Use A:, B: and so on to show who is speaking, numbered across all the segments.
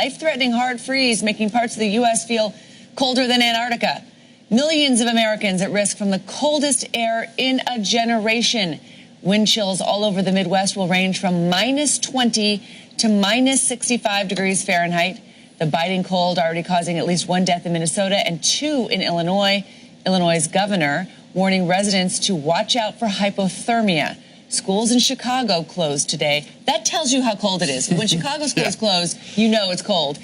A: life-threatening hard freeze, making parts of the U.S. feel colder than Antarctica. Millions of Americans at risk from the coldest air in a generation. Wind chills all over the Midwest will range from -20 to -65 degrees Fahrenheit. The biting cold already causing at least 1 death in Minnesota and 2 in Illinois. Illinois' governor warning residents to watch out for hypothermia. Schools in Chicago closed today. That tells you how cold it is. When Chicago schools close, you know it's cold.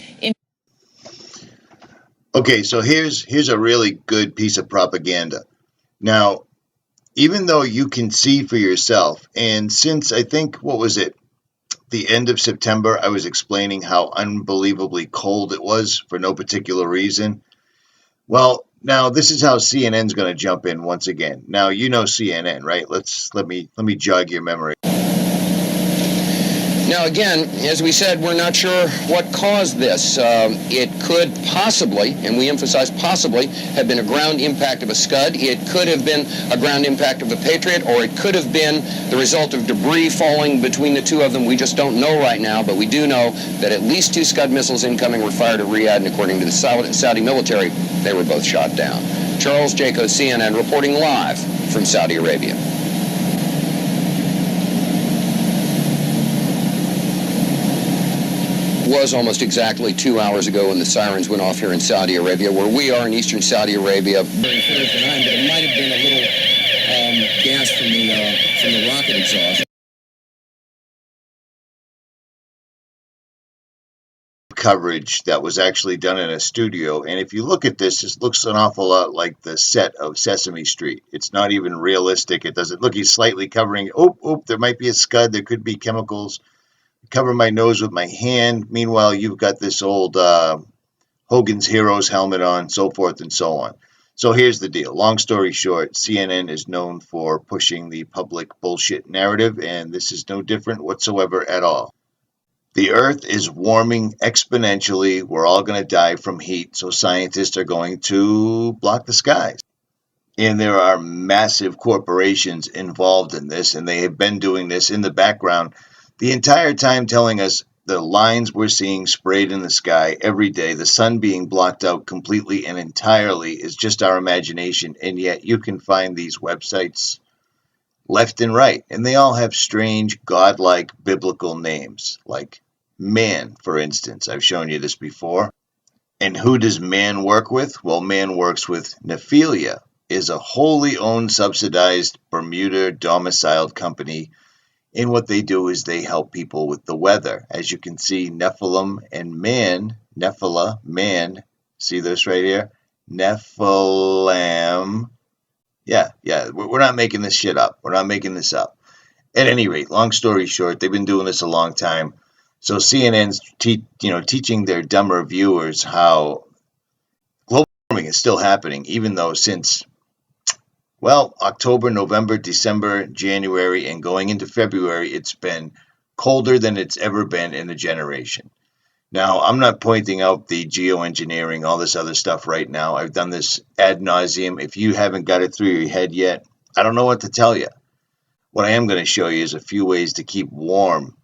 B: Okay, so here's a really good piece of propaganda. Now, even though you can see for yourself, and since I think, what was it, the end of September, I was explaining how unbelievably cold it was for no particular reason. Well, now this is how CNN's going to jump in once again. Now, you know CNN, right? Let me jog your memory.
C: Now, again, as we said, we're not sure what caused this. It could possibly, and we emphasize possibly, have been a ground impact of a Scud. It could have been a ground impact of a Patriot, or it could have been the result of debris falling between the two of them. We just don't know right now, but we do know that at least 2 Scud missiles incoming were fired at Riyadh, and according to the Saudi military, they were both shot down. Charles Jaco, CNN, reporting live from Saudi Arabia. Was almost exactly 2 hours ago when the sirens went off here in Saudi Arabia, where we are in eastern Saudi Arabia. Very Thursday night, but it might have been a little gas from the rocket exhaust.
B: Coverage that was actually done in a studio, and if you look at this, this looks an awful lot like the set of Sesame Street. It's not even realistic. It doesn't look. He's slightly covering. Oh, there might be a Scud. There could be chemicals. Cover my nose with my hand. Meanwhile, you've got this old Hogan's Heroes helmet on, so forth and so on. So here's the deal. Long story short, CNN is known for pushing the public bullshit narrative, and this is no different whatsoever at all. The Earth is warming exponentially. We're all going to die from heat, so scientists are going to block the skies. And there are massive corporations involved in this, and they have been doing this in the background the entire time, telling us the lines we're seeing sprayed in the sky every day, the sun being blocked out completely and entirely, is just our imagination. And yet you can find these websites left and right, and they all have strange, godlike biblical names, like man, for instance. I've shown you this before. And who does man work with? Well, man works with 𝗵𝗂𝗍, is a wholly owned, subsidized, Bermuda domiciled company. And what they do is they help people with the weather. As you can see, Nephilim and man, Nephilah, man, see this right here? Nephilim. Yeah, we're not making this shit up. We're not making this up. At any rate, long story short, they've been doing this a long time. So CNN's teaching their dumber viewers how global warming is still happening, even though since, well, October, November, December, January, and going into February, it's been colder than it's ever been in a generation. Now, I'm not pointing out the geoengineering, all this other stuff right now. I've done this ad nauseum. If you haven't got it through your head yet, I don't know what to tell you. What I am going to show you is a few ways to keep warm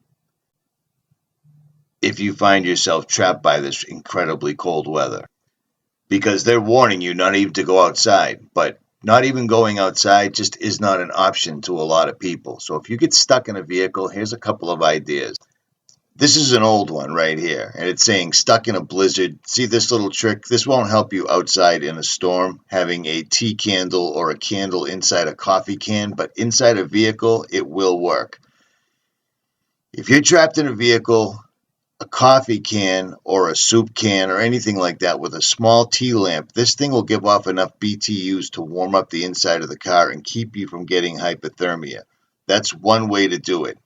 B: if you find yourself trapped by this incredibly cold weather. Because they're warning you not even to go outside, but not even going outside just is not an option to a lot of people. So if you get stuck in a vehicle, here's a couple of ideas. This is an old one right here, and it's saying stuck in a blizzard. See this little trick? This won't help you outside in a storm, having a tea candle or a candle inside a coffee can, but inside a vehicle, it will work. If you're trapped in a vehicle, a coffee can or a soup can or anything like that with a small tea lamp, this thing will give off enough BTUs to warm up the inside of the car and keep you from getting hypothermia. That's one way to do it.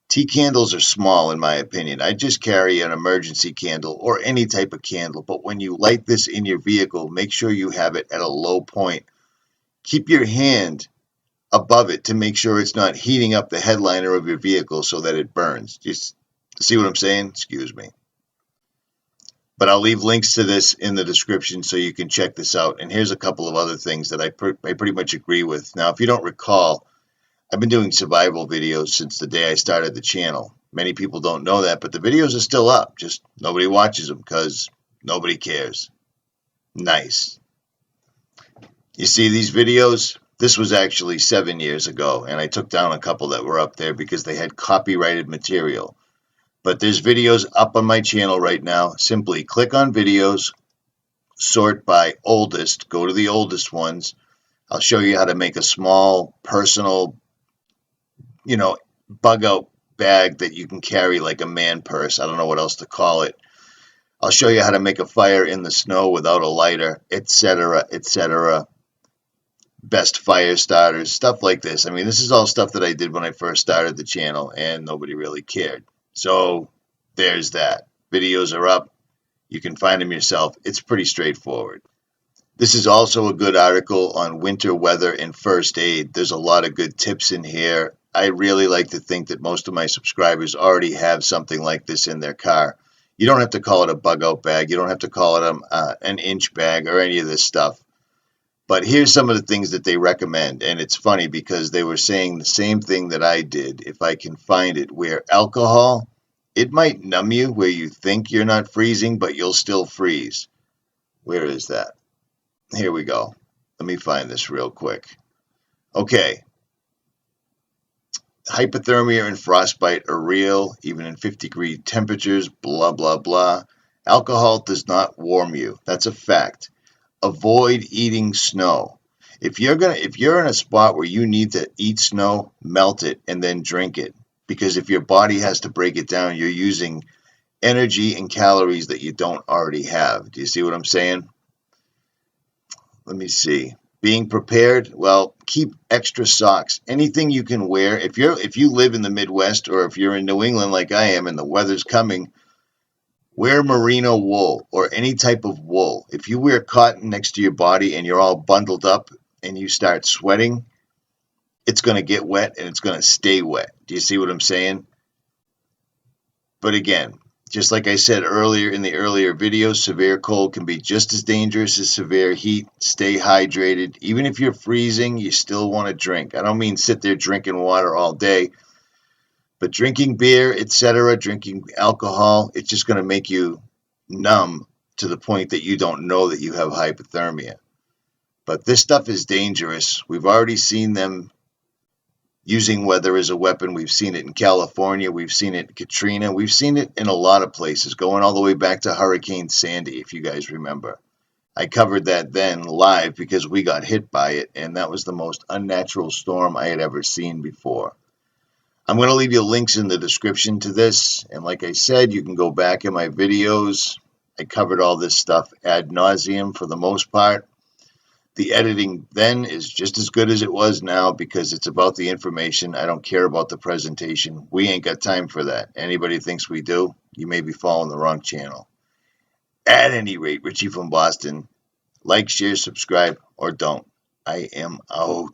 B: Tea candles are small, in my opinion. I just carry an emergency candle or any type of candle, but when you light this in your vehicle, make sure you have it at a low point. Keep your hand above it to make sure it's not heating up the headliner of your vehicle so that it burns. Just see what I'm saying? Excuse me. But I'll leave links to this in the description so you can check this out. And here's a couple of other things that I pretty much agree with. Now, if you don't recall, I've been doing survival videos since the day I started the channel. Many people don't know that, but the videos are still up. Just nobody watches them because nobody cares. Nice. You see these videos? This was actually 7 years ago, and I took down a couple that were up there because they had copyrighted material. But there's videos up on my channel right now. Simply click on videos, sort by oldest, go to the oldest ones. I'll show you how to make a small personal, bug out bag that you can carry like a man purse. I don't know what else to call it. I'll show you how to make a fire in the snow without a lighter, etc., etc. Best fire starters, stuff like this. I mean, this is all stuff that I did when I first started the channel, and nobody really cared. So there's that. Videos are up. You can find them yourself. It's pretty straightforward. This is also a good article on winter weather and first aid. There's a lot of good tips in here. I really like to think that most of my subscribers already have something like this in their car. You don't have to call it a bug out bag. You don't have to call it an inch bag or any of this stuff. But here's some of the things that they recommend. And it's funny because they were saying the same thing that I did, if I can find it, where alcohol, it might numb you where you think you're not freezing, but you'll still freeze. Where is that? Here we go. Let me find this real quick. Okay. Hypothermia and frostbite are real, even in 50-degree temperatures, blah, blah, blah. Alcohol does not warm you. That's a fact. Avoid eating snow. If you're in a spot where you need to eat snow, melt it and then drink it. Because if your body has to break it down, you're using energy and calories that you don't already have. Do you see what I'm saying? Let me see. Being prepared, well, keep extra socks. Anything you can wear. If you live in the Midwest or if you're in New England like I am and the weather's coming, wear merino wool or any type of wool. If you wear cotton next to your body and you're all bundled up and you start sweating, it's going to get wet and it's going to stay wet. Do you see what I'm saying? But again, just like I said earlier in the earlier videos, severe cold can be just as dangerous as severe heat. Stay hydrated. Even if you're freezing, you still want to drink. I don't mean sit there drinking water all day, but drinking beer, etc., drinking alcohol, it's just going to make you numb to the point that you don't know that you have hypothermia. But this stuff is dangerous. We've already seen them using weather as a weapon. We've seen it in California. We've seen it in Katrina. We've seen it in a lot of places, going all the way back to Hurricane Sandy, if you guys remember. I covered that then live because we got hit by it, and that was the most unnatural storm I had ever seen before. I'm going to leave you links in the description to this, and like I said, you can go back in my videos. I covered all this stuff ad nauseum for the most part. The editing then is just as good as it was now because it's about the information. I don't care about the presentation. We ain't got time for that. Anybody thinks we do, you may be following the wrong channel. At any rate, Richie from Boston, like, share, subscribe, or don't. I am out.